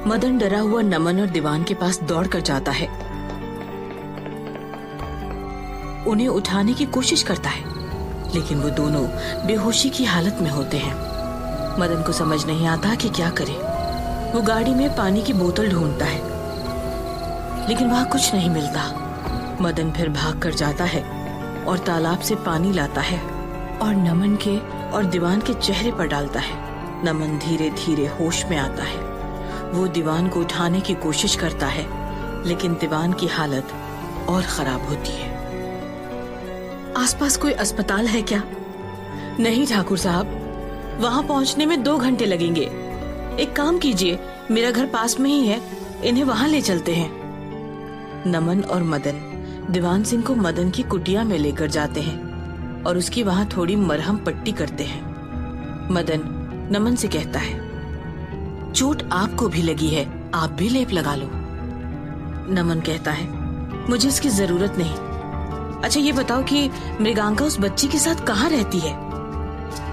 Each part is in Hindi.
मदन डरा हुआ नमन और दीवान के पास दौड़ कर जाता है, उन्हें उठाने की कोशिश करता है, लेकिन वो दोनों बेहोशी की हालत में होते हैं। मदन को समझ नहीं आता कि क्या करे। वो गाड़ी में पानी की बोतल ढूंढता है, लेकिन वहां कुछ नहीं मिलता। मदन फिर भाग कर जाता है और तालाब से पानी लाता है और नमन के और दीवान के चेहरे पर डालता है। नमन धीरे धीरे होश में आता है। वो दीवान को उठाने की कोशिश करता है, लेकिन दीवान की हालत और खराब होती है। आसपास कोई अस्पताल है क्या? नहीं ठाकुर साहब, वहां पहुंचने में 2 घंटे लगेंगे। एक काम कीजिए, मेरा घर पास में ही है, इन्हें वहां ले चलते हैं। नमन और मदन दीवान सिंह को मदन की कुटिया में लेकर जाते हैं और उसकी वहां थोड़ी मरहम पट्टी करते हैं। मदन नमन से कहता है, चोट आपको भी लगी है, आप भी लेप लगा लो। नमन कहता है, मुझे इसकी जरूरत नहीं। अच्छा ये बताओ कि मृगांका उस बच्ची के साथ कहाँ रहती है?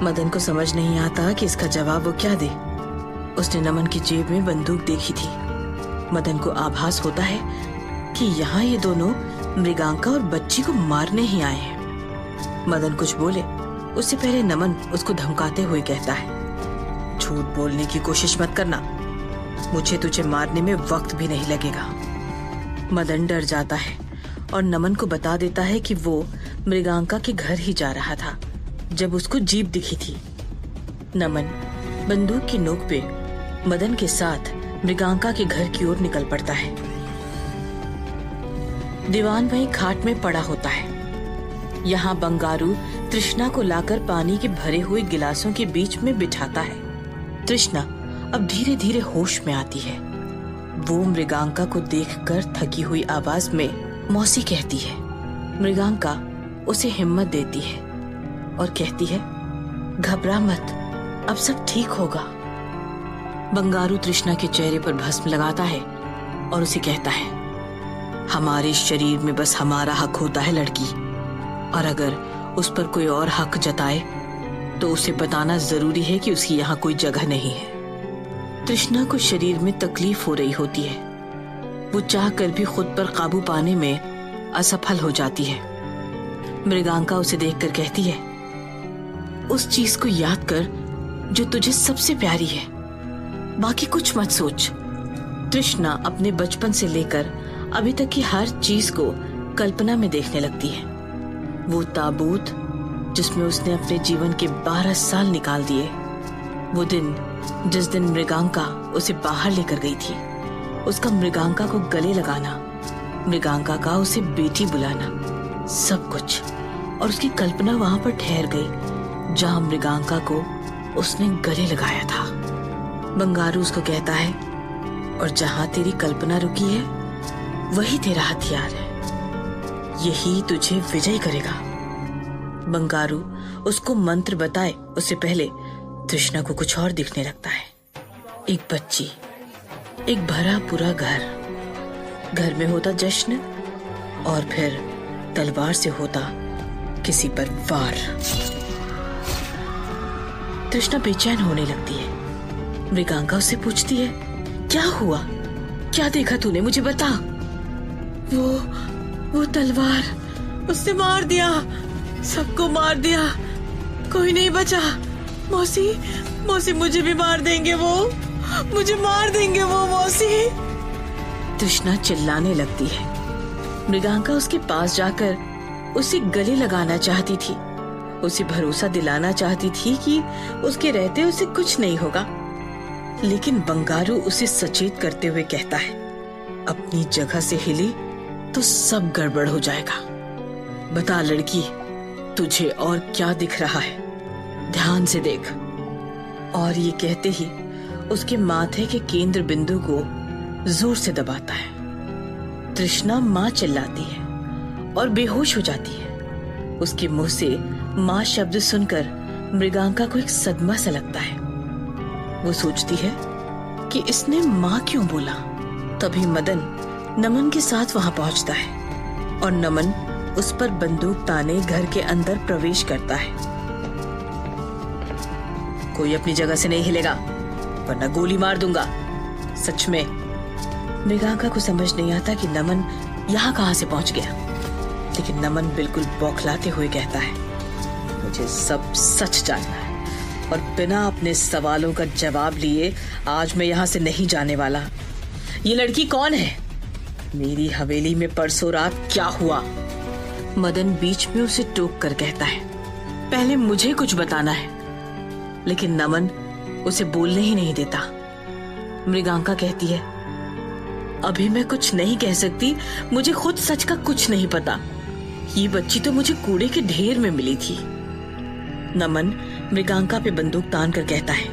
मदन को समझ नहीं आता कि इसका जवाब वो क्या दे। उसने नमन की जेब में बंदूक देखी थी। मदन को आभास होता है कि यहाँ ये दोनों मृगांका और बच्ची को मारने ही आए हैं। मदन कुछ बोले उससे पहले नमन उसको धमकाते हुए कहता है, झूठ बोलने की कोशिश मत करना, मुझे तुझे मारने में वक्त भी नहीं लगेगा। मदन डर जाता है और नमन को बता देता है कि वो मृगांका के घर ही जा रहा था जब उसको जीप दिखी थी। नमन बंदूक की नोक पे मदन के साथ मृगांका के घर की ओर निकल पड़ता है। दीवान वहीं खाट में पड़ा होता है। यहाँ बंगारू तृष्णा को लाकर पानी के भरे हुए गिलासों के बीच में बिठाता है। तृष्णा अब धीरे धीरे होश में आती है। वो मृगांका को देखकर थकी हुई आवाज में मौसी कहती है। मृगांका उसे हिम्मत देती है और कहती है, घबरा मत, अब सब ठीक होगा। बंगारू तृष्णा के चेहरे पर भस्म लगाता है और उसे कहता है, हमारे शरीर में बस हमारा हक होता है लड़की, और अगर उस पर कोई और हक जताए तो उसे बताना जरूरी है कि उसकी यहाँ कोई जगह नहीं है। तृष्णा को शरीर में तकलीफ हो रही होती है। वो चाह कर भी खुद पर काबू पाने में असफल हो जाती है। मृगांका उसे देखकर कहती है, उस चीज को याद कर जो तुझे सबसे प्यारी है, बाकी कुछ मत सोच। तृष्णा अपने बचपन से लेकर अभी तक की हर चीज को कल्पना में देखने लगती है। वो ताबूत जिसमें उसने अपने जीवन के 12 साल निकाल दिए, वो दिन जिस दिन मृगांका उसे बाहर लेकर गई थी, उसका मृगांका को गले लगाना, मृगांका का उसे बेटी बुलाना, सब कुछ, और उसकी कल्पना वहां पर ठहर गई जहां मृगांका को उसने गले लगाया था। बंगारू उसको कहता है, और जहां तेरी कल्पना रुकी है वही तेरा हथियार है, यही तुझे विजयी करेगा। बंगारू उसको मंत्र बताए उससे पहले तृष्णा को कुछ और दिखने लगता है। एक बच्ची, एक भरा पूरा घर में होता जश्न, और फिर तलवार से होता किसी पर वार। तृष्णा बेचैन होने लगती है। मृगांका उससे पूछती है, क्या हुआ, क्या देखा तूने, मुझे बता। वो तलवार, उसने मार दिया, सबको मार दिया, कोई नहीं बचा। मौसी मुझे भी मार देंगे, वो मुझे मार देंगे वो मौसी। तृष्णा चिल्लाने लगती है। मृगांका उसके पास जाकर उसे गले लगाना चाहती थी, उसे भरोसा दिलाना चाहती थी कि उसके रहते उसे कुछ नहीं होगा, लेकिन बंगारू उसे सचेत करते हुए कहता है, अपनी जगह से हिली तो सब गड़बड़ हो जाएगा। बता लड़की, तुझे और क्या दिख रहा है, ध्यान से देख। और ये कहते ही उसके माथे के केंद्र बिंदु को जोर से दबाता है। तृष्णा मां चिल्लाती है और बेहोश हो जाती है। उसके मुंह से मां शब्द सुनकर मृगांका को एक सदमा सा लगता है। वो सोचती है कि इसने मां क्यों बोला। तभी मदन नमन के साथ वहां पहुंचता है और नमन उस पर बंदूक ताने घर के अंदर प्रवेश करता है। कोई अपनी जगह से नहीं हिलेगा, वरना गोली मार दूंगा, सच में मृगांका को समझ नहीं आता कि नमन यहाँ कहाँ से पहुंच गया, लेकिन नमन बिल्कुल बौखलाते हुए कहता है, मुझे सब सच जानना है और बिना अपने सवालों का जवाब लिए आज मैं यहाँ से नहीं जाने वाला। ये लड़की कौन है? मेरी हवेली में परसों रात क्या हुआ? मदन बीच में उसे टोक कर कहता है, पहले मुझे कुछ बताना है, लेकिन नमन उसे बोलने ही नहीं देता। मृगांका कहती है, अभी मैं कुछ नहीं कह सकती, मुझे खुद सच का कुछ नहीं पता। ये बच्ची तो मुझे कूड़े के ढेर में मिली थी। नमन मृगांका पे बंदूक तान कर कहता है,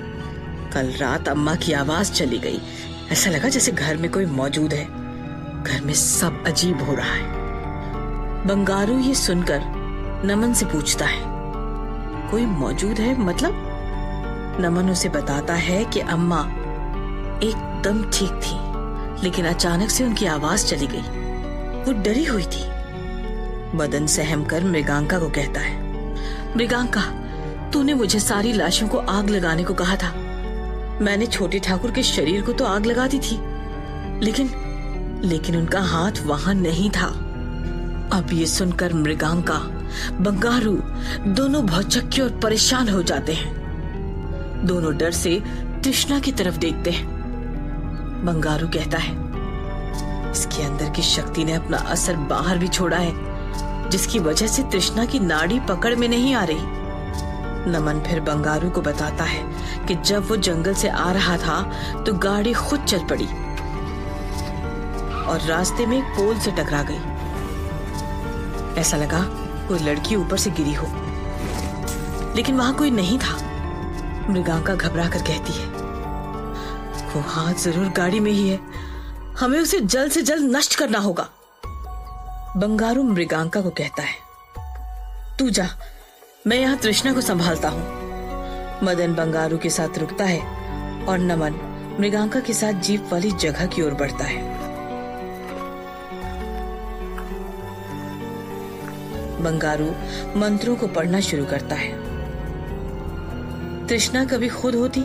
कल रात अम्मा की आवाज चली गई, ऐसा लगा जैसे घर में कोई मौजूद है। घर में सब अजीब हो रहा है। बंगारू ये सुनकर नमन से पूछता है, कोई मौजूद है मतलब? नमन उसे बताता है कि अम्मा एकदम ठीक थी, लेकिन अचानक से उनकी आवाज चली गई। वो डरी हुई थी। मदन सहम कर मृगांका को कहता है, मृगांका, तूने मुझे सारी लाशों को आग लगाने को कहा था। मैंने छोटे ठाकुर के शरीर को तो आग लगा दी थी, लेकिन उनका हाथ वहां नहीं था। अब ये सुनकर मृगांका, बंगारू दोनों भौचक्के और परेशान हो जाते हैं। दोनों डर से तृष्णा की तरफ देखते हैं। बंगारू कहता है, इसके अंदर की शक्ति ने अपना असर बाहर भी छोड़ा है, जिसकी वजह से तृष्णा की नाड़ी पकड़ में नहीं आ रही। नमन फिर बंगारू को बताता है कि जब वो जंगल से आ रहा था तो गाड़ी खुद चल पड़ी और रास्ते में एक पोल से टकरा गई। ऐसा लगा कोई लड़की ऊपर से गिरी हो, लेकिन वहां कोई नहीं था। मृगांका घबरा कर कहती है, वो हाथ जरूर गाड़ी में ही है, हमें उसे जल्द से जल्द नष्ट करना होगा। बंगारू मृगांका को कहता है, तू जा, मैं यहाँ तृष्णा को संभालता हूँ। मदन बंगारू के साथ रुकता है और नमन मृगांका के साथ जीप वाली जगह की ओर बढ़ता है। बंगारू मंत्रों को पढ़ना शुरू करता है। तृष्णा कभी खुद होती,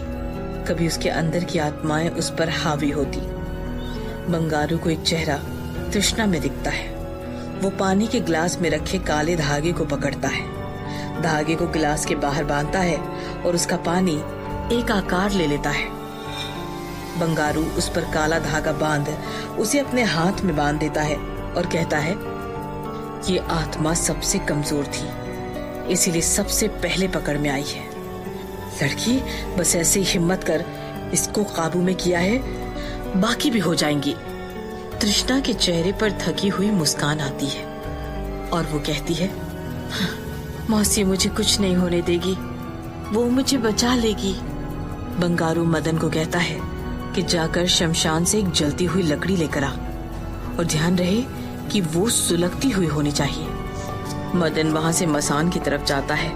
कभी उसके अंदर की आत्माएं उस पर हावी होती। बंगारू को एक चेहरा तृष्णा में दिखता है। वो पानी के गिलास में रखे काले धागे को पकड़ता है, धागे को गिलास के बाहर बांधता है और उसका पानी एक आकार ले लेता है। बंगारू उस पर काला धागा बांध उसे अपने हाथ में बांध देता है और कहता है, ये आत्मा सबसे कमजोर थी, इसीलिए सबसे पहले पकड़ में आई है। लड़की, बस ऐसे ही हिम्मत कर, इसको काबू में किया है, बाकी भी हो जाएंगी। तृष्णा के चेहरे पर थकी हुई मुस्कान आती है और वो कहती है, मौसी मुझे कुछ नहीं होने देगी, वो मुझे बचा लेगी। बंगारू मदन को कहता है कि जाकर शमशान से एक जलती हुई लकड़ी लेकर आ और ध्यान रहे कि वो सुलगती हुई होनी चाहिए। मदन वहां से मसान की तरफ जाता है,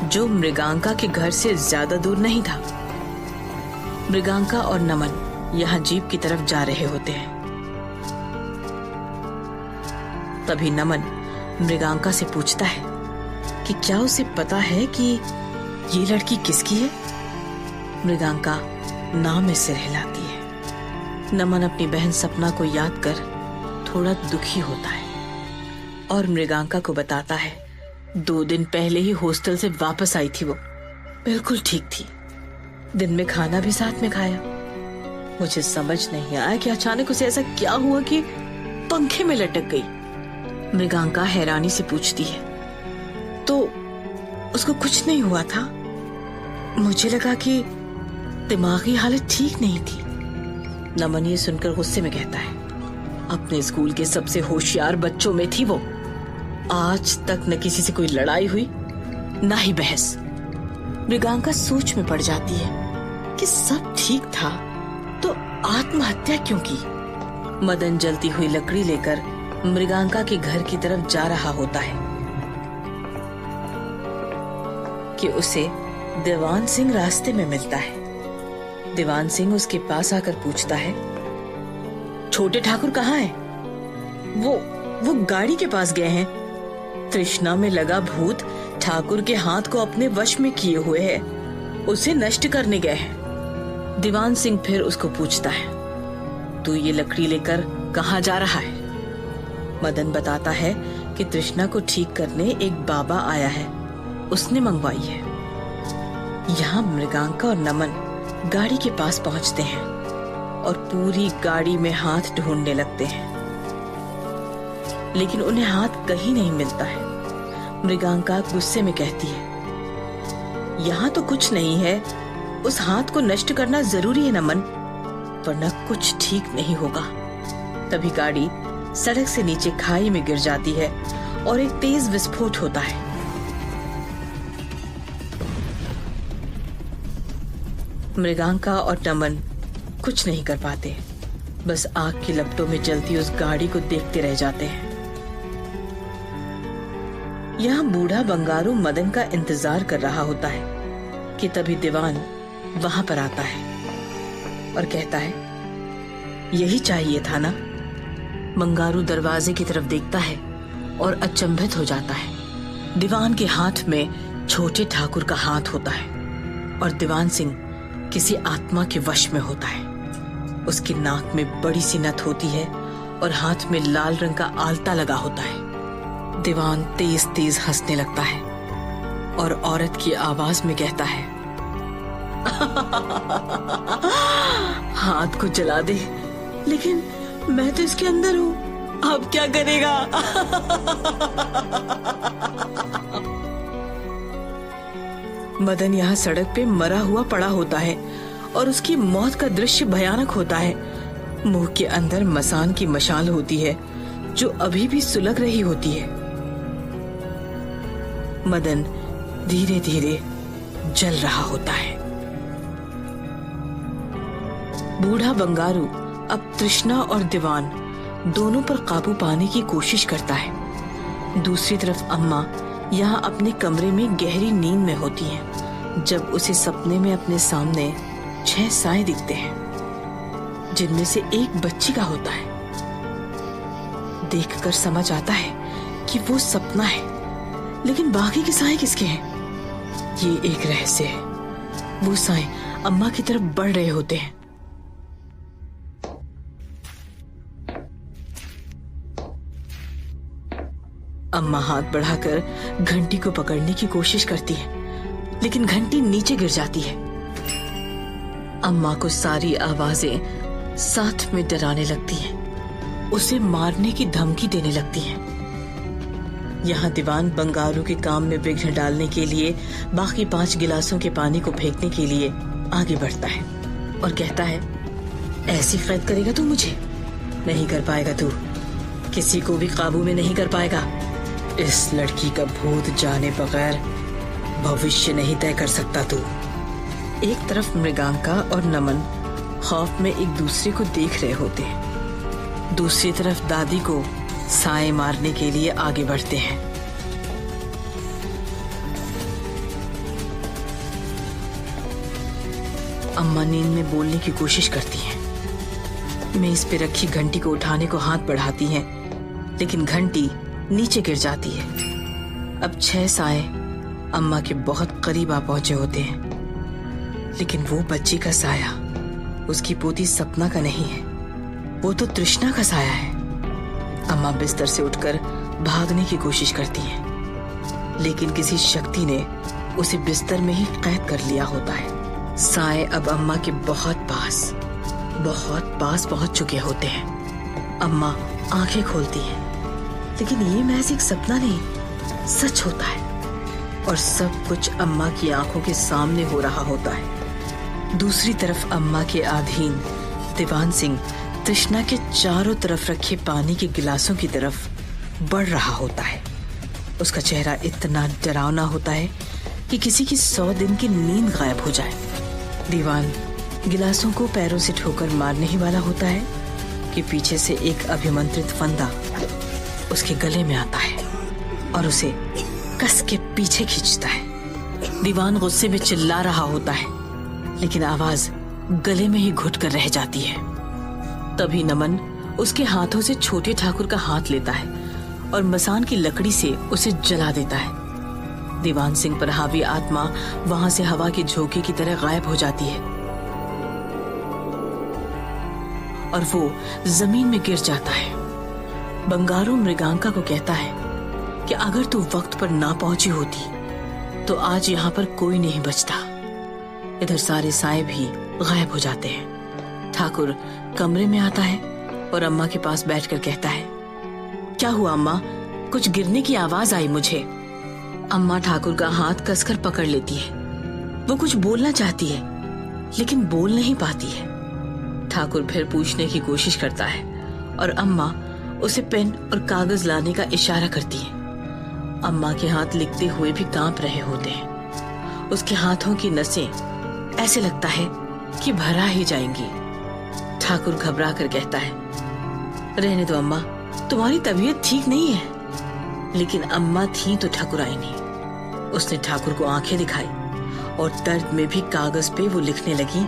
जो मृगांका के घर से ज्यादा दूर नहीं था। मृगांका और नमन यहाँ जीप की तरफ जा रहे होते हैं। तभी नमन मृगांका से पूछता है कि क्या उसे पता है कि ये लड़की किसकी है? मृगांका नाम में सिर हिलाती है। नमन अपनी बहन सपना को याद कर थोड़ा दुखी होता है और मृगांका को बताता है, 2 दिन पहले ही हॉस्टल से वापस आई थी वो, बिल्कुल ठीक थी। दिन में खाना भी साथ में खाया। मुझे समझ नहीं आया कि अचानक उसे ऐसा क्या हुआ कि पंखे में लटक गई। मृगांका हैरानी से पूछती है, तो उसको कुछ नहीं हुआ था? मुझे लगा कि दिमागी हालत ठीक नहीं थी। नमन ये सुनकर गुस्से में कहता है, अपने स्कूल के सबसे होशियार बच्चों में थी वो। आज तक न किसी से कोई लड़ाई हुई, ना ही बहस। मृगांका सोच में पड़ जाती है कि सब ठीक था तो आत्महत्या क्यों की। मदन जलती हुई लकड़ी लेकर मृगांका के घर की तरफ जा रहा होता है कि उसे दीवान सिंह रास्ते में मिलता है। दीवान सिंह उसके पास आकर पूछता है, छोटे ठाकुर कहाँ हैं? वो गाड़ी के पास गए हैं। तृष्णा में लगा भूत ठाकुर के हाथ को अपने वश में किए हुए है, उसे नष्ट करने गए हैं। दीवान सिंह फिर उसको पूछता है, तू ये लकड़ी लेकर कहाँ जा रहा है? मदन बताता है कि तृष्णा को ठीक करने एक बाबा आया है, उसने मंगवाई है। यहाँ मृगांका और नमन गाड़ी के पास पहुंचते हैं और पूरी गाड़ी में हाथ ढूंढने लगते हैं, लेकिन उन्हें हाथ कहीं नहीं मिलता है। मृगांका गुस्से में कहती है, यहाँ तो कुछ नहीं है, उस हाथ को नष्ट करना जरूरी है नमन, वरना कुछ ठीक नहीं होगा। तभी गाड़ी सड़क से नीचे खाई में गिर जाती है और एक तेज विस्फोट होता है। मृगांका और नमन कुछ नहीं कर पाते, बस आग की लपटों में जलती उस गाड़ी को देखते रह जाते हैं। यहाँ बूढ़ा बंगारू मदन का इंतजार कर रहा होता है कि तभी दीवान वहां पर आता है और कहता है, यही चाहिए था ना। बंगारू दरवाजे की तरफ देखता है और अचंभित हो जाता है। दीवान के हाथ में छोटे ठाकुर का हाथ होता है और दीवान सिंह किसी आत्मा के वश में होता है। उसकी नाक में बड़ी सी नथ होती है और हाथ में लाल रंग का आलता लगा होता है। दीवान तेज तेज हंसने लगता है और औरत की आवाज में कहता है, हाथ को जला दे, लेकिन मैं तो इसके अंदर हूँ, अब क्या करेगा? मदन यहाँ सड़क पे मरा हुआ पड़ा होता है और उसकी मौत का दृश्य भयानक होता है। मुंह के अंदर मसान की मशाल होती है जो अभी भी सुलग रही होती है। मदन धीरे धीरे जल रहा होता है। बूढ़ा बंगारू अब तृष्णा और दीवान दोनों पर काबू पाने की कोशिश करता है। दूसरी तरफ अम्मा यहाँ अपने कमरे में गहरी नींद में होती हैं जब उसे सपने में अपने सामने 6 साए दिखते हैं, जिनमें से एक बच्ची का होता है। देखकर समझ आता है कि वो सपना है, लेकिन बाकी के साए किसके हैं? ये एक रहस्य है। वो साए अम्मा की तरफ बढ़ रहे होते हैं। अम्मा हाथ बढ़ाकर घंटी को पकड़ने की कोशिश करती है, लेकिन घंटी नीचे गिर जाती है। अम्मा को सारी आवाजें साथ में डराने लगती हैं, उसे मारने की धमकी देने लगती हैं। यहाँ दीवान बंगारू के काम में विघ्न डालने के लिए बाकी 5 गिलासों के पानी को फेंकने के लिए आगे बढ़ता है और कहता है, ऐसी कैद करेगा तू मुझे? नहीं कर पाएगा तू, किसी को भी काबू में नहीं कर पाएगा। इस लड़की का भूत जाने बगैर भविष्य नहीं तय कर सकता तू। एक तरफ मृगांका और नमन खौफ में एक दूसरे को देख रहे होते हैं, दूसरी तरफ दादी को साए मारने के लिए आगे बढ़ते हैं। अम्मा नींद में बोलने की कोशिश करती हैं। मेज पे रखी घंटी को उठाने को हाथ बढ़ाती हैं, लेकिन घंटी नीचे गिर जाती है। अब 6 साए अम्मा के बहुत करीब आ पहुंचे होते हैं, लेकिन वो बच्ची का साया उसकी पोती सपना का नहीं है, वो तो तृष्णा का साया है। अम्मा बिस्तर से उठकर भागने की कोशिश करती हैं, लेकिन किसी शक्ति ने उसे बिस्तर में ही कैद कर लिया होता है। साए अब अम्मा के बहुत पास पहुंच चुके होते हैं। अम्मा आंखें खोलती हैं, लेकिन ये महज एक सपना नहीं, सच होता है और सब कुछ अम्मा की आंखों के सामने हो रहा होता है। दूसरी तरफ अम्मा के अधीन दीवान सिंह तृष्णा के चारों तरफ रखे पानी के गिलासों की तरफ बढ़ रहा होता है। उसका चेहरा इतना डरावना होता है कि किसी की 100 दिन की नींद गायब हो जाए। दीवान गिलासों को पैरों से ठोकर मारने ही वाला होता है कि पीछे से एक अभिमंत्रित फंदा उसके गले में आता है और उसे कस के पीछे खींचता है। दीवान गुस्से में चिल्ला रहा होता है, लेकिन आवाज गले में ही घुट कर रह जाती है। तभी नमन उसके हाथों से छोटे ठाकुर का हाथ लेता है और मसान की लकड़ी से उसे जला देता है। दीवान सिंह पर हावी आत्मा वहां से हवा के झोंके की तरह गायब हो जाती है और वो जमीन में गिर जाता है। बंगारू मृगांका को कहता है कि अगर तू वक्त पर ना पहुंची होती तो आज यहाँ पर कोई नहीं बचता। इधर सारे साए भी गायब हो जाते हैं। ठाकुर कमरे में आता है और अम्मा के पास बैठकर कहता है, क्या हुआ अम्मा? कुछ गिरने की आवाज आई मुझे। अम्मा ठाकुर का हाथ कसकर पकड़ लेती है। वो कुछ बोलना चाहती है लेकिन बोल नहीं पाती है। ठाकुर फिर पूछने की कोशिश करता है और अम्मा उसे पेन और कागज लाने का इशारा करती है। अम्मा के हाथ लिखते हुए भी कांप रहे होते हैं। उसके हाथों की नसें ऐसे लगता है कि भरा ही जाएंगी। ठाकुर घबरा कर कहता है, रहने दो अम्मा, तुम्हारी तबीयत ठीक नहीं है। लेकिन अम्मा थी तो ठकुराइनी। उसने ठाकुर को आंखें दिखाई और दर्द में भी कागज पे वो लिखने लगी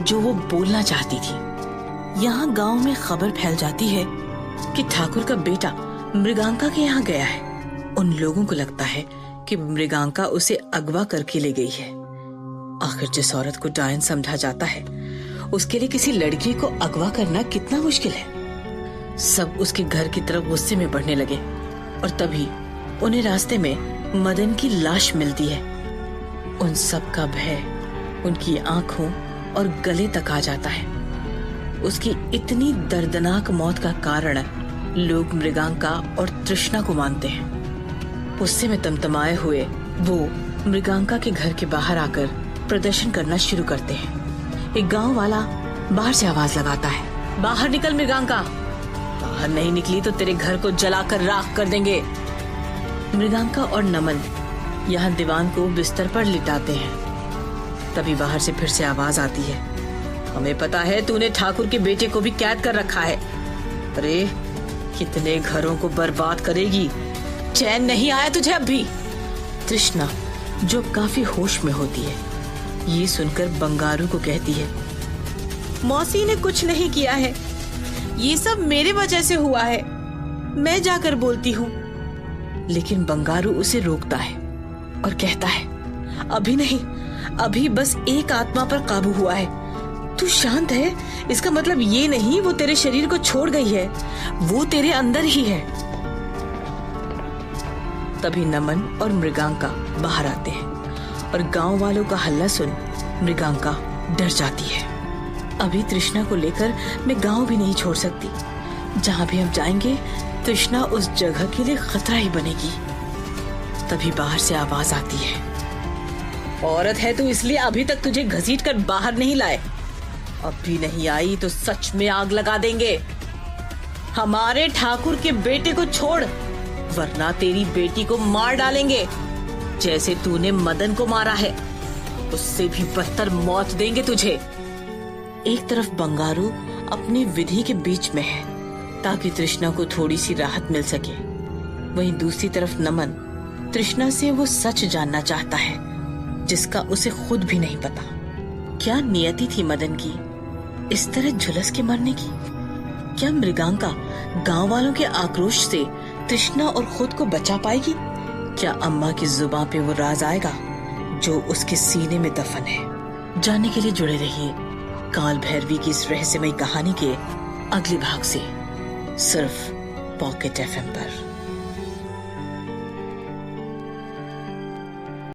जो वो बोलना चाहती थी। यहाँ गांव में खबर फैल जाती है कि ठाकुर का बेटा मृगांका के यहाँ गया है। उन लोगों को लगता है कि मृगांका उसे अगवा करके ले गई है। आखिर जिस औरत को डायन समझा जाता है उसके लिए किसी लड़की को अगवा करना कितना मुश्किल है। सब उसके घर की तरफ गुस्से में बढ़ने लगे और तभी उन्हें रास्ते में मदन की लाश मिलती है। उन सब का भय उनकी आंखों और गले तक आ जाता है। उसकी इतनी दर्दनाक मौत का कारण लोग मृगांका और तृष्णा को मानते हैं। गुस्से में तमतमाए हुए वो मृगांका के घर के बाहर आकर प्रदर्शन करना शुरू करते हैं। एक गांव वाला बाहर से आवाज लगाता है, बाहर निकल मृगांका, बाहर नहीं निकली तो तेरे घर को जलाकर राख कर देंगे। मृगांका और नमन यहाँ दीवान को बिस्तर पर लिटाते हैं। तभी बाहर से फिर से आवाज आती है, हमें पता है तूने ठाकुर के बेटे को भी कैद कर रखा है। अरे कितने घरों को बर्बाद करेगी, चैन नहीं आया तुझे अब भी। तृष्णा जो काफी होश में होती है ये सुनकर बंगारू को कहती है, मौसी ने कुछ नहीं किया है, ये सब मेरे वजह से हुआ है, मैं जाकर बोलती हूँ। लेकिन बंगारू उसे रोकता है और कहता है, अभी नहीं, अभी बस एक आत्मा पर काबू हुआ है। तू शांत है, इसका मतलब ये नहीं वो तेरे शरीर को छोड़ गई है, वो तेरे अंदर ही है। तभी नमन और मृगांका बाहर आते हैं और गांव वालों का हल्ला सुन मृगांका डर जाती है। अभी तृष्णा को लेकर मैं गांव भी नहीं छोड़ सकती। जहां भी हम जाएंगे तृष्णा उस जगह के लिए खतरा ही बनेगी। तभी बाहर से आवाज आती है, औरत है तू इसलिए अभी तक तुझे घसीट कर बाहर नहीं लाए। अब भी नहीं आई तो सच में आग लगा देंगे। हमारे ठाकुर के बेटे को छोड़ वरना तेरी बेटी को मार डालेंगे, जैसे तूने मदन को मारा है, उससे भी बदतर मौत देंगे तुझे। एक तरफ बंगारू अपनी विधि के बीच में है ताकि तृष्णा को थोड़ी सी राहत मिल सके। वहीं दूसरी तरफ नमन तृष्णा से वो सच जानना चाहता है जिसका उसे खुद भी नहीं पता। क्या नियति थी मदन की इस तरह झुलस के मरने की? क्या मृगांका गांव वालों के आक्रोश से तृष्णा और खुद को बचा पाएगी? क्या अम्मा की जुबान पे वो राज आएगा जो उसके सीने में दफन है? जानने के लिए जुड़े रहिए काल भैरवी की इस रहस्यमयी कहानी के अगले भाग से, सिर्फ पॉकेट FM पर।